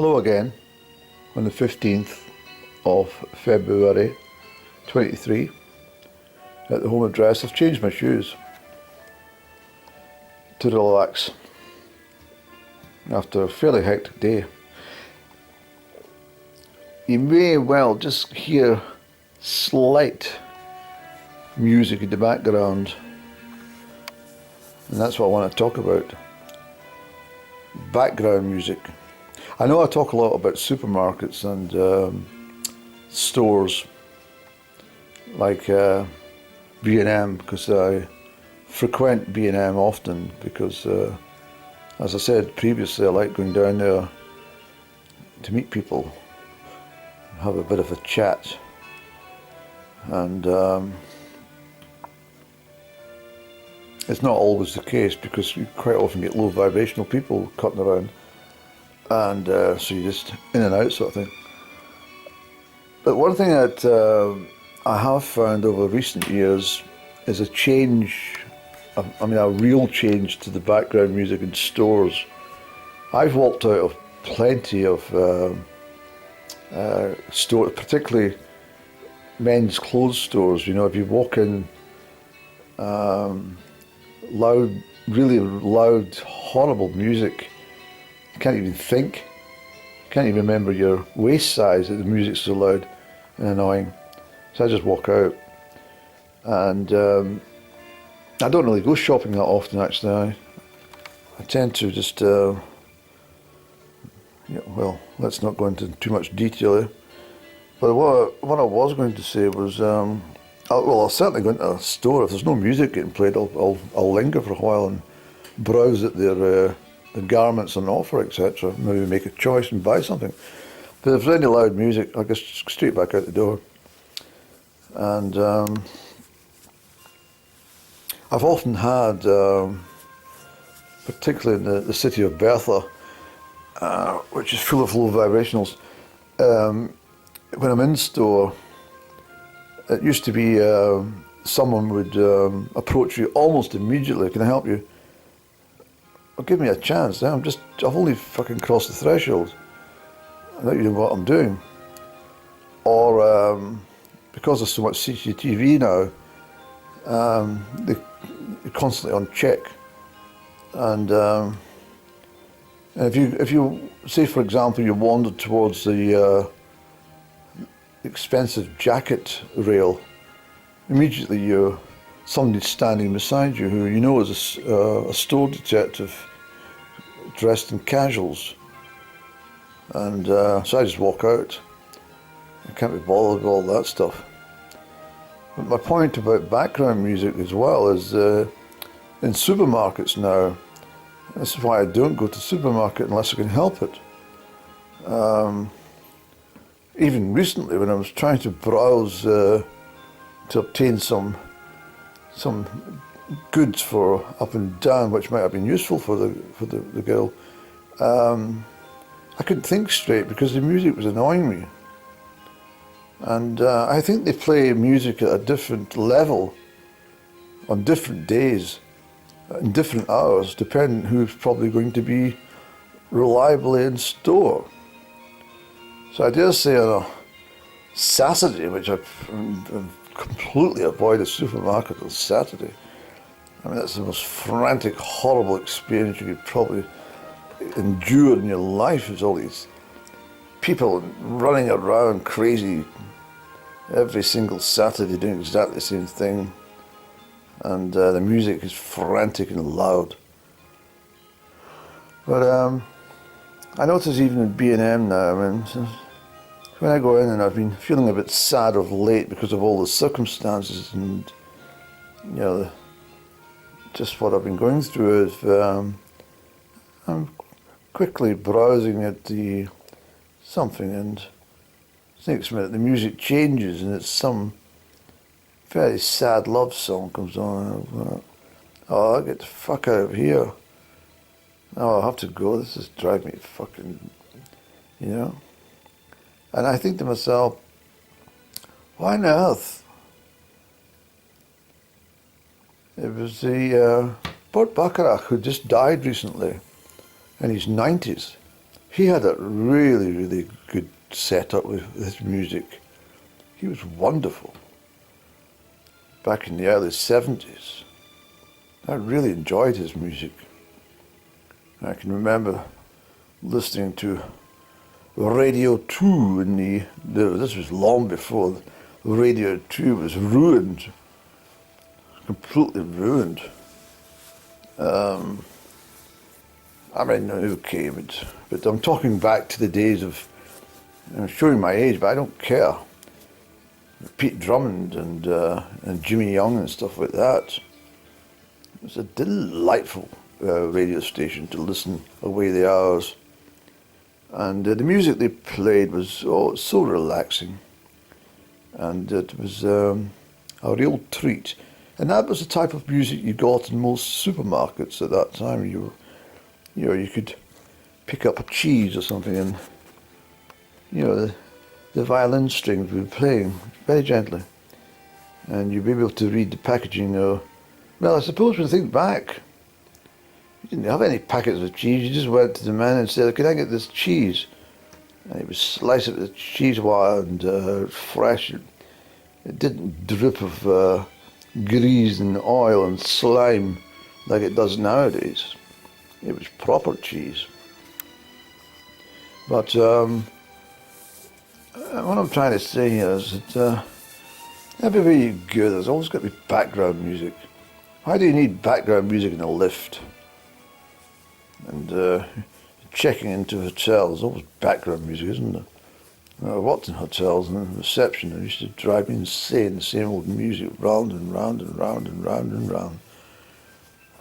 Hello again on the 15th of February 23 at the home address. I've changed my shoes to relax after a fairly hectic day. You may well just hear slight music in the background, and that's what I want to talk about. Background music. I know I talk a lot about supermarkets and stores like B&M, because I frequent B&M often because, as I said previously, I like going down there to meet people, have a bit of a chat, and it's not always the case because you quite often get low-vibrational people cutting around. And so you're just in and out sort of thing. But one thing that I have found over recent years is a change, a real change to the background music in stores. I've walked out of plenty of stores, particularly men's clothes stores. You know, if you walk in really loud, horrible music, can't even think, can't even remember your waist size, that the music's so loud and annoying. So I just walk out, and I don't really go shopping that often actually. I tend to just, well, let's not go into too much detail here. But what I was going to say was, I'll certainly go into a store. If there's no music getting played, I'll linger for a while and browse at their the garments on offer, etc. Maybe make a choice and buy something. But if there's any loud music, I'll go straight back out the door. And I've often had, particularly in the city of Bertha, which is full of low vibrationals, when I'm in store, it used to be someone would approach you almost immediately. Can I help you? Well, give me a chance. I've only fucking crossed the threshold. I don't even know what I'm doing. Or because there's so much CCTV now, they're constantly on check. And if you say, for example, you wandered towards the expensive jacket rail, immediately somebody's standing beside you who you know is a store detective dressed in casuals, and so I just walk out. I can't be bothered with all that stuff. But my point about background music as well is in supermarkets now, this is why I don't go to supermarket unless I can help it. Even recently when I was trying to browse to obtain some goods for up and down, which might have been useful for the girl, I couldn't think straight because the music was annoying me. And I think they play music at a different level on different days, in different hours, depending who's probably going to be reliably in store. So I dare say on a Saturday, which I've completely avoid a supermarket on Saturday. I mean, that's the most frantic, horrible experience you could probably endure in your life, is all these people running around crazy every single Saturday doing exactly the same thing. And the music is frantic and loud. But I notice even in B&M now, I mean, when I go in, and I've been feeling a bit sad of late because of all the circumstances and, you know, just what I've been going through, is I'm quickly browsing at something, and next minute the music changes and it's some very sad love song comes on. Oh, I'll get the fuck out of here. Oh, I'll have to go. This is driving me fucking, you know. And I think to myself, why on earth? It was the Burt Bacharach, who just died recently in his 90s. He had a really, really good setup with his music. He was wonderful. Back in the early 70s, I really enjoyed his music. I can remember listening to Radio 2 in this was long before Radio 2 was ruined, completely ruined. I mean, okay, but I'm talking back to the days of, I'm showing my age, but I don't care. Pete Drummond and Jimmy Young and stuff like that. It was a delightful radio station to listen away the hours. And the music they played was so relaxing. And it was a real treat. And that was the type of music you got in most supermarkets at that time. You could pick up a cheese or something, and the violin strings would be playing very gently, and you'd be able to read the packaging. Well, I suppose when you think back, you didn't have any packets of cheese. You just went to the man and said, "Can I get this cheese?" And he would slice it with the cheese wire and fresh. It didn't drip of grease and oil and slime like it does nowadays. It was proper cheese. But what I'm trying to say here is that everywhere you go, there's always got to be background music. Why do you need background music in a lift? And checking into hotels, there's always background music, isn't there? I worked in hotels and in reception, it used to drive me insane, the same old music, round and round and round and round and round.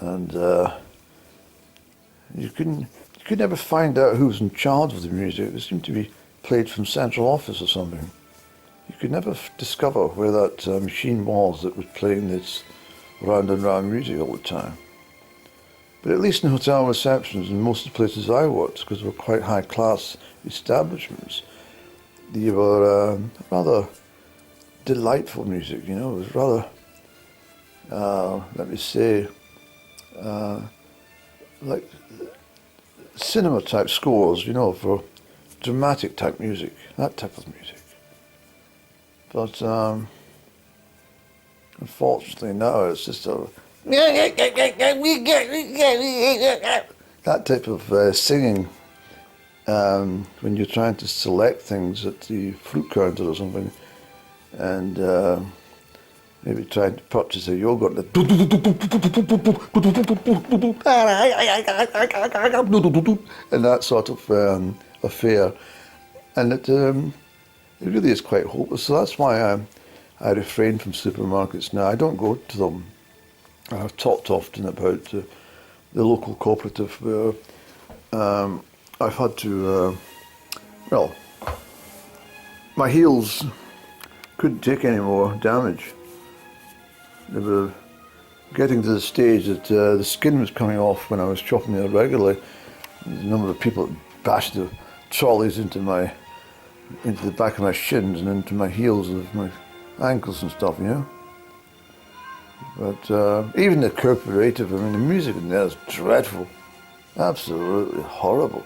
And you could never find out who was in charge of the music. It seemed to be played from central office or something. You could never discover where that machine was that was playing this round and round music all the time. But at least in hotel receptions and most of the places I worked, because they were quite high class establishments, they were rather delightful music, It was rather, let me say, like cinema type scores, for dramatic type music, that type of music. But unfortunately now it's just that type of singing when you're trying to select things at the fruit counter or something, and maybe trying to purchase a yogurt, and that sort of affair, and it really is quite hopeless. So that's why I refrain from supermarkets now. I don't go to them. I've talked often about the local cooperative where I've had to, my heels couldn't take any more damage. They were getting to the stage that the skin was coming off when I was chopping it regularly. The number of people that bashed the trolleys into the back of my shins and into my heels of my ankles and stuff, But even the cooperative, the music in there is dreadful, absolutely horrible.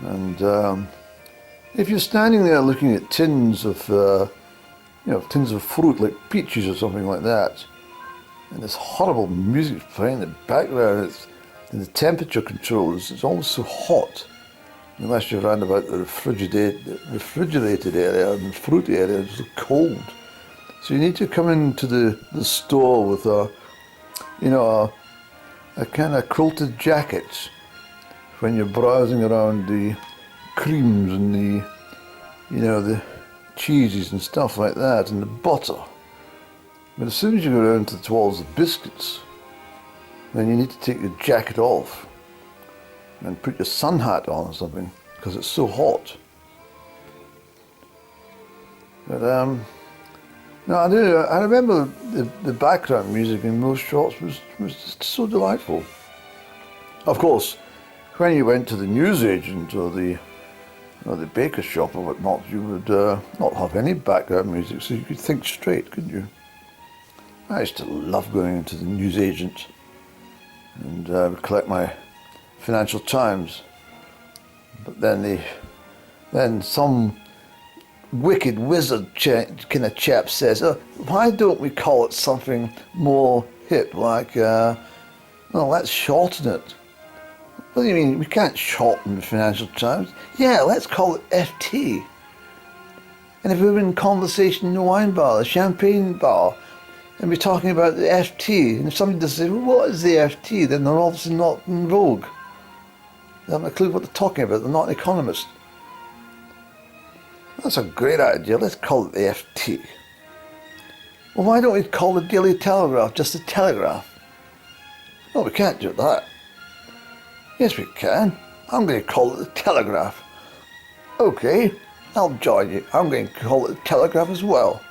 And if you're standing there looking at tins of fruit like peaches or something like that, and this horrible music playing in the background, and the temperature control it's always so hot, unless you're around about the refrigerated area and the fruit area, it's so cold. So you need to come into the store with a kind of quilted jacket when you're browsing around the creams and the cheeses and stuff like that, and the butter. But as soon as you go around towards the biscuits, then you need to take your jacket off and put your sun hat on or something, because it's so hot. But I remember the background music in most shops was just so delightful. Of course, when you went to the newsagent or the baker shop or whatnot, you would not have any background music, so you could think straight, couldn't you? I used to love going into the newsagent and collect my Financial Times But then some wicked wizard kind of chap says, oh, why don't we call it something more hip, like, let's shorten it. What do you mean, we can't shorten the Financial Times? Yeah, let's call it FT. And if we were in conversation in the wine bar, the champagne bar, and we're talking about the FT, and if somebody does say, well, what is the FT? Then they're obviously not in vogue. They haven't a clue what they're talking about. They're not an economist. That's a great idea. Let's call it the FT. Well, why don't we call the Daily Telegraph just the Telegraph? No, we can't do that. Yes, we can. I'm going to call it the Telegraph. Okay, I'll join you. I'm going to call it the Telegraph as well.